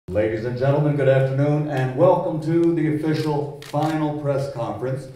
Ladies and gentlemen, good afternoon and welcome to the official final press conference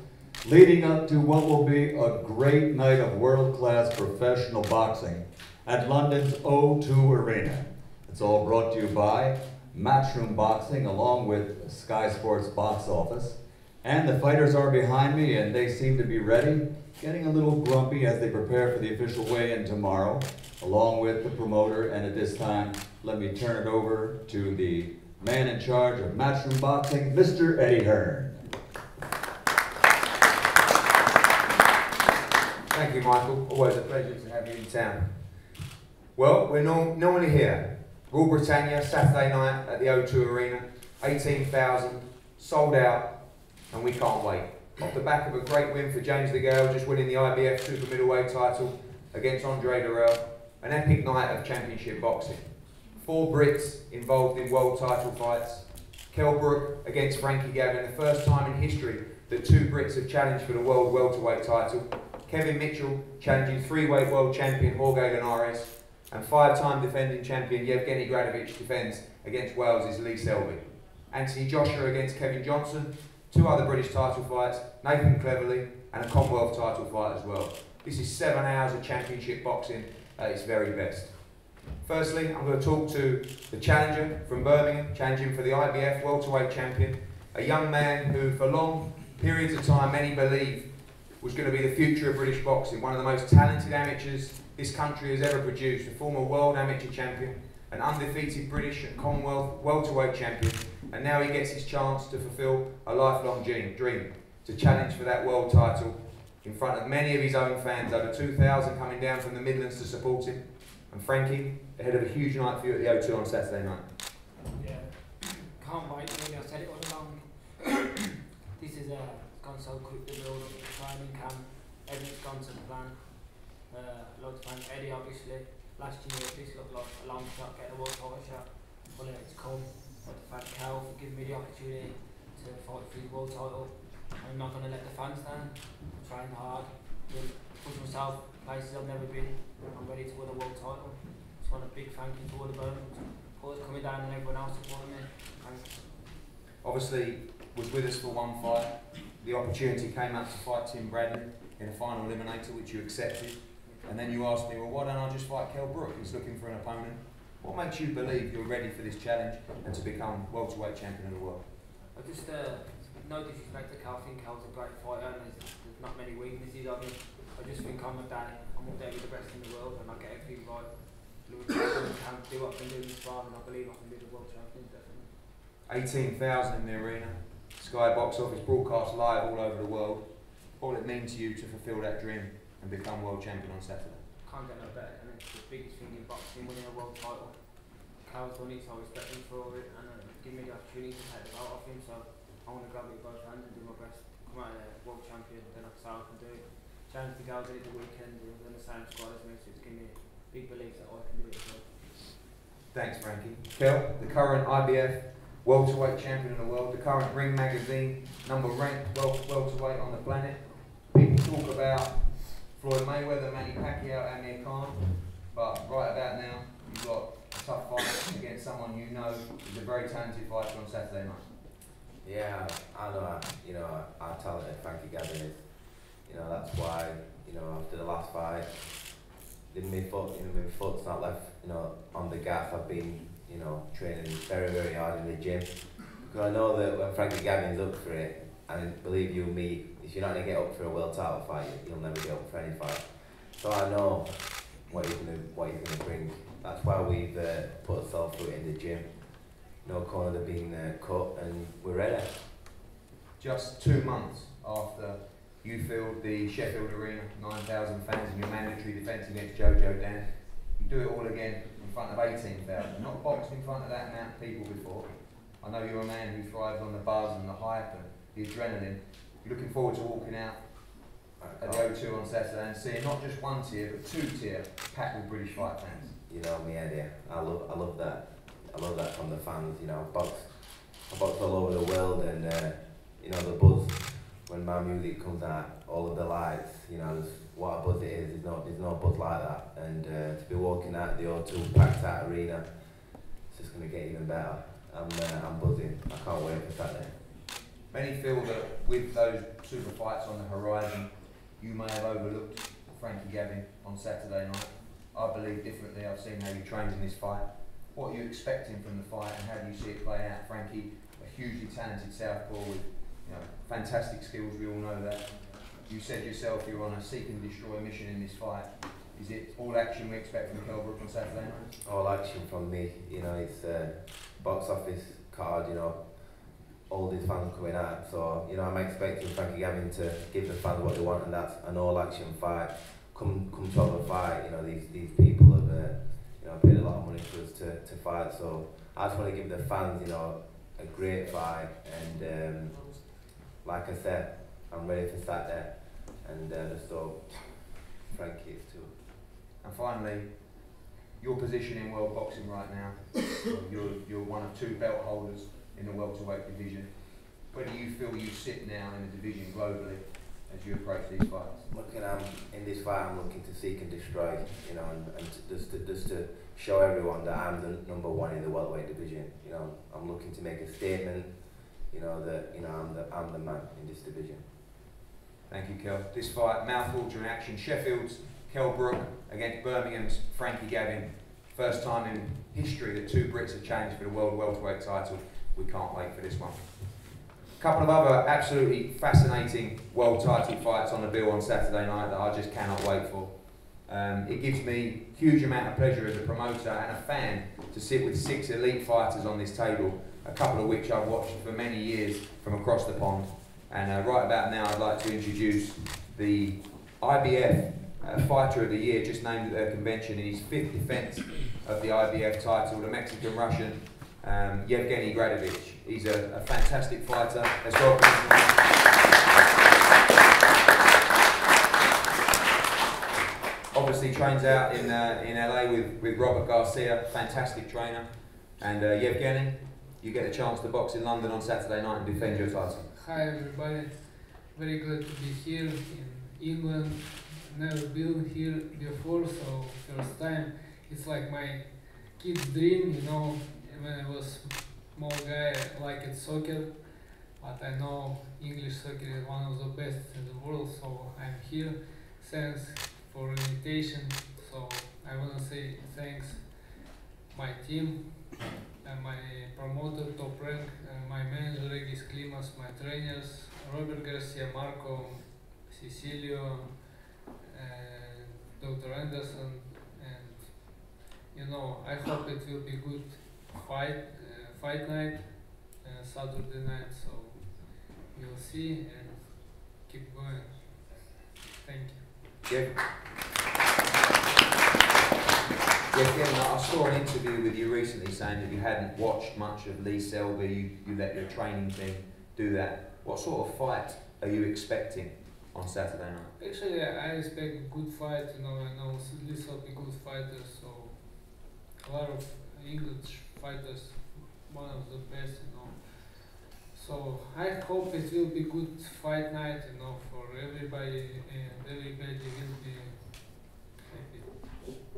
leading up to what will be a great night of world-class professional boxing at London's O2 Arena. It's all brought to you by Matchroom Boxing along with Sky Sports Box Office. And the fighters are behind me and they seem to be ready, getting a little grumpy as they prepare for the official weigh-in tomorrow, along with the promoter. And at this time, let me turn it over to the man in charge of Matchroom Boxing, Mr. Eddie Hearn. Thank you, Michael. Always a pleasure to have you in town. Well, we're normally here. Royal Britannia, Saturday night at the O2 Arena. 18,000, sold out, and we can't wait. Off the back of a great win for James DeGale, just winning the IBF super middleweight title against Andre Durrell. An epic night of championship boxing. 4 Brits involved in world title fights. Kell Brook against Frankie Gavin, the first time in history that 2 Brits have challenged for the world welterweight title. Kevin Mitchell challenging 3-weight world champion Jorge Linares, and 5-time defending champion Yevgeny Gradovic defends against Wales's Lee Selby. Anthony Joshua against Kevin Johnson, 2 other British title fights, Nathan Cleverly, and a Commonwealth title fight as well. This is 7 hours of championship boxing at its very best. Firstly, I'm going to talk to the challenger from Birmingham, challenging for the IBF welterweight champion, a young man who for long periods of time many believe was going to be the future of British boxing, one of the most talented amateurs this country has ever produced, a former world amateur champion, an undefeated British and Commonwealth welterweight champion, and now he gets his chance to fulfil a lifelong dream, to challenge for that world title in front of many of his own fans, over 2,000 coming down from the Midlands to support him. And Frankie, ahead of a huge night for you at the O2 on Saturday night. Yeah, can't wait, really. I said it all along. This is gone so quick, the build up of the training camp, everything's gone to plan. I'd like to thank Eddie, obviously. Last year this looked like a long shot, get a world title shot. Well, it's come. I'd like to thank Cal for giving me the opportunity to fight for the world title. I'm not going to let the fans down. I'm trying hard, push myself places I've never been. I'm ready to win a world title. Just want a big thank you to all the Birmingham supporters coming down and everyone else supporting me. Thanks. Obviously, was with us for one fight. The opportunity came up to fight Tim Bradley in a final eliminator, which you accepted. And then you asked me, well, why don't I just fight Kell Brook? He's looking for an opponent. What makes you believe you're ready for this challenge and to become welterweight champion of the world? I just, no disrespect to Cal, I think Cal's a great fighter and there's not many weaknesses of him. I just think I'm up there with the best in the world and I get everything right. I can do what I've been doing this far and I believe I can be the world champion, definitely. 18,000 in the arena, Sky Box Office broadcast live all over the world. What will it mean to you to fulfil that dream and become world champion on Saturday? Can't get no better, and it's the biggest thing in boxing, winning a world title. Cal's done it, so I respect him for it and give me the opportunity to take the belt off him, so I want to grab it with both hands and do my best. Come out there, world champion, then I can do it. Challenge the girls at the weekend, they're in the same squad as me, so it's giving me big belief that I can do it as well. Thanks, Frankie. Kell, the current IBF welterweight champion of the world, the current Ring Magazine number ranked welterweight on the planet. People talk about Floyd Mayweather, Manny Pacquiao, Amir Khan, but right about now, you've got a tough fight against someone you know is a very talented fighter on Saturday night. Yeah, I know. How talented Frankie Gavin is. That's why. After the last fight, my foot's not left. On the gas. I've been, training very, very hard in the gym because I know that when Frankie Gavin's up for it, and believe you me, if you're not gonna get up for a world title fight, you'll never get up for any fight. So I know what he's gonna bring. That's why we've put a sore foot in the gym. No corner being cut, and we're ready. Just 2 months after you filled the Sheffield Arena, 9,000 fans in your mandatory defence against Jojo Dan, you do it all again in front of 18,000. Not boxed in front of that amount of people before. I know you're a man who thrives on the buzz and the hype and the adrenaline. You're looking forward to walking out at the O2 on Saturday and seeing not just 1 tier, but 2 tier packed with British fight fans. You know me, Eddie. I love that. I love that from the fans. I box all over the world, and the buzz when my music comes out, all of the lights. What a buzz it is. There's no buzz like that. And to be walking out the O2 packed out arena, it's just gonna get even better. I'm buzzing. I can't wait for Saturday. Many feel that with those super fights on the horizon, you may have overlooked Frankie Gavin on Saturday night. I believe differently. I've seen how you trained in this fight. What are you expecting from the fight, and how do you see it play out? Frankie, a hugely talented southpaw with fantastic skills. We all know that. You said yourself you're on a seek and destroy mission in this fight. Is it all action we expect from Kell Brook on Saturday night? All action from me. It's a box office card. All these fans coming out. So I'm expecting Frankie Gavin to give the fans what they want, and that's an all action fight. Come to have a fight. These people have paid a lot of money for us to fight. So I just want to give the fans a great fight, and like I said, I'm ready for Saturday, and just hope Frankie is too. And finally, your position in world boxing right now, you're one of 2 belt holders in the welterweight division. Where do you feel you sit now in the division globally as you approach these fights? In this fight, I'm looking to seek and destroy, and just to show everyone that I'm the number 1 in the welterweight division. I'm looking to make a statement, that I'm the man in this division. Thank you, Kell. This fight, mouth-watering action. Sheffield's Kell Brook against Birmingham's Frankie Gavin. First time in history that 2 Brits have challenged for the world welterweight title. We can't wait for this one. A couple of other absolutely fascinating world title fights on the bill on Saturday night that I just cannot wait for. It gives me a huge amount of pleasure as a promoter and a fan to sit with 6 elite fighters on this table, a couple of which I've watched for many years from across the pond. And right about now, I'd like to introduce the IBF Fighter of the Year, just named at their convention in his 5th defence of the IBF title, the Mexican-Russian Yevgeny Gradovich. He's a fantastic fighter. Let's welcome him. Obviously trains out in LA with Robert Garcia, fantastic trainer. And Yevgeny, you get a chance to box in London on Saturday night and defend your title. Hi everybody, very glad to be here in England. Never been here before, so first time. It's like my kid's dream, when I was small guy I liked soccer, but I know English soccer is one of the best in the world, so I'm here. Thanks for invitation. So I wanna say thanks my team and my promoter Top Rank, my manager Regis Klimas, my trainers Robert Garcia, Marco, Cecilio, Dr. Anderson, and I hope it will be good fight night, Saturday night. So you'll see and keep going. Thank you. Yeah. I saw an interview with you recently saying that you hadn't watched much of Lee Selby. You let your training team do that. What sort of fight are you expecting on Saturday night? Actually, I expect a good fight. I know Lee Selby good fighters, so a lot of English fighters, one of the best. So I hope it will be good fight night. For everybody, and everybody will be happy.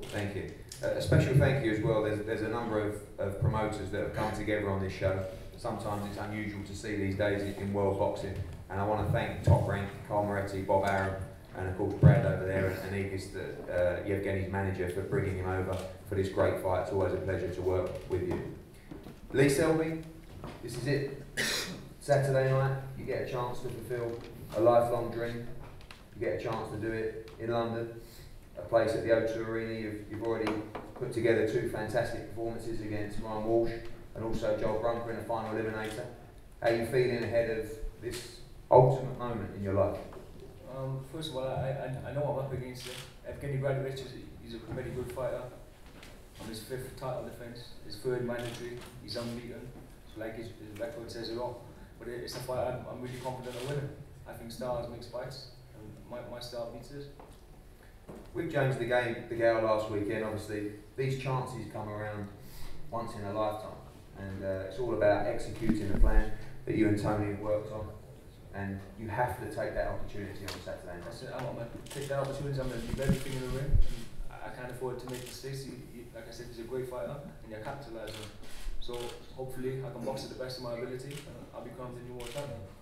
Thank you. A special thank you as well. There's a number of promoters that have come together on this show. Sometimes it's unusual to see these days in world boxing, and I want to thank Top Rank, Carl Moretti, Bob Arum, and of course Brad over there, and Igis, Yevgeny's manager, for bringing him over for this great fight. It's always a pleasure to work with you. Lee Selby, this is it. Saturday night, you get a chance to fulfil a lifelong dream. You get a chance to do it in London, a place at the O2 Arena. You've already put together 2 fantastic performances against Ryan Walsh and also Joel Brunker in a final eliminator. How are you feeling ahead of this ultimate moment in your life? First of all, I know I'm up against Evgeny Gradovich. He's a very good fighter. On his 5th title defence, his 3rd mandatory, he's unbeaten. So like his record says it all. But it's a fight I'm really confident of winning. I think styles mix fights, and my style beats it. With James the Gale last weekend, obviously these chances come around once in a lifetime, and it's all about executing the plan that you and Tony have worked on, and you have to take that opportunity on Saturday night. I'm going to take that opportunity. I'm going to leave everything in the ring. I can't afford to make mistakes. Like I said, he's a great fighter, and you're capitalising. So hopefully I can box at the best of my ability and I'll become the new world champion.